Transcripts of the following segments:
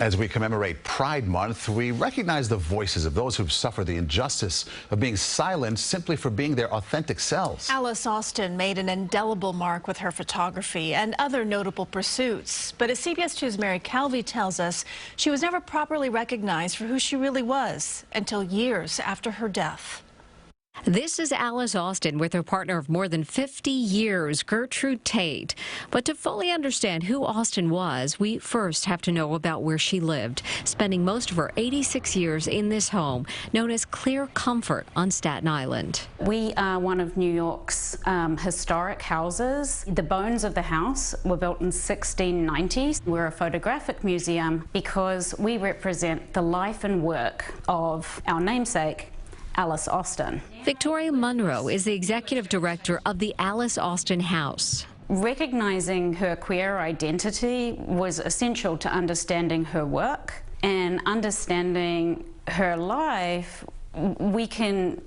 As we commemorate Pride Month, we recognize the voices of those who've suffered the injustice of being silenced simply for being their authentic selves. Alice Austen made an indelible mark with her photography and other notable pursuits. But as CBS 2's Mary Calvi tells us, she was never properly recognized for who she really was until years after her death. This is Alice Austen with her partner of more than 50 years, Gertrude Tate. But to fully understand who Austen was, we first have to know about where she lived, spending most of her 86 years in this home, known as Clear Comfort on Staten Island. We are one of New York's historic houses. The bones of the house were built in 1690. We're a photographic museum because we represent the life and work of our namesake, Alice Austen. Victoria Munro is the executive director of the Alice Austen House. Recognizing her queer identity was essential to understanding her work and understanding her life. We can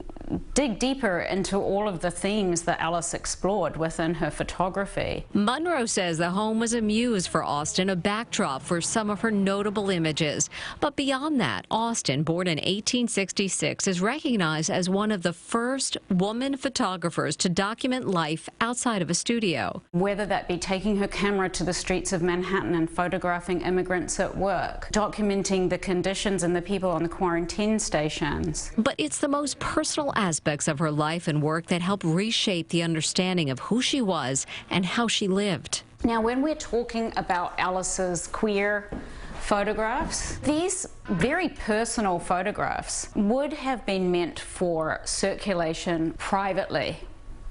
dig deeper into all of the themes that Alice explored within her photography. Munro says the home was a muse for Austen, a backdrop for some of her notable images. But beyond that, Austen, born in 1866, is recognized as one of the first woman photographers to document life outside of a studio. Whether that be taking her camera to the streets of Manhattan and photographing immigrants at work, documenting the conditions and the people on the quarantine stations. But it's the most personal aspects of her life and work that help reshape the understanding of who she was and how she lived. Now, when we're talking about Alice's queer photographs, these very personal photographs would have been meant for circulation privately,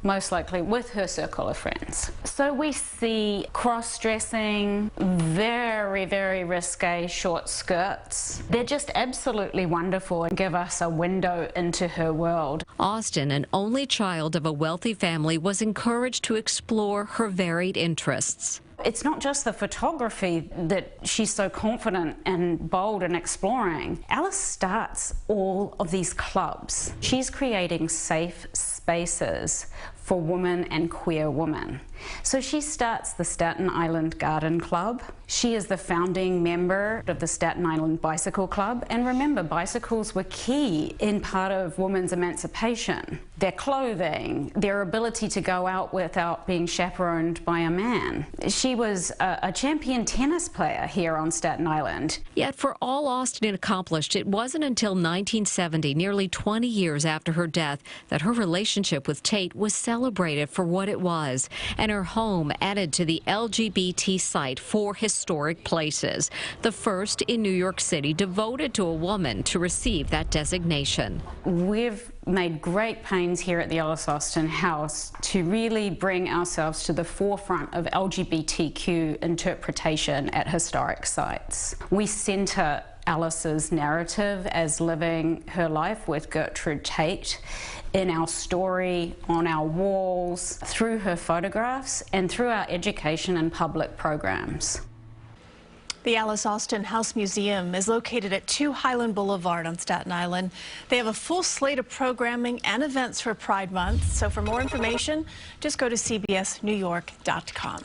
most likely with her circle of friends. So we see cross-dressing, very, very risque short skirts. They're just absolutely wonderful and give us a window into her world. Austen, an only child of a wealthy family, was encouraged to explore her varied interests. It's not just the photography that she's so confident and bold in exploring. Alice starts all of these clubs. She's creating safe spaces for women and queer women. So she starts the Staten Island Garden Club. She is the founding member of the Staten Island Bicycle Club. And remember, bicycles were key in part of women's emancipation. Their clothing, their ability to go out without being chaperoned by a man. She was a champion tennis player here on Staten Island. Yet for all Austen accomplished, it wasn't until 1970, nearly 20 years after her death, that her relationship with Tate was celebrated for what it was, and her home added to the LGBT site for historic places, the first in New York City devoted to a woman to receive that designation. We've made great pains here at the Alice Austen House to really bring ourselves to the forefront of LGBTQ interpretation at historic sites. We center Alice's narrative as living her life with Gertrude Tate in our story, on our walls, through her photographs, and through our education and public programs. The Alice Austen House Museum is located at 2 Highland Boulevard on Staten Island. They have a full slate of programming and events for Pride Month. So for more information, just go to cbsnewyork.com.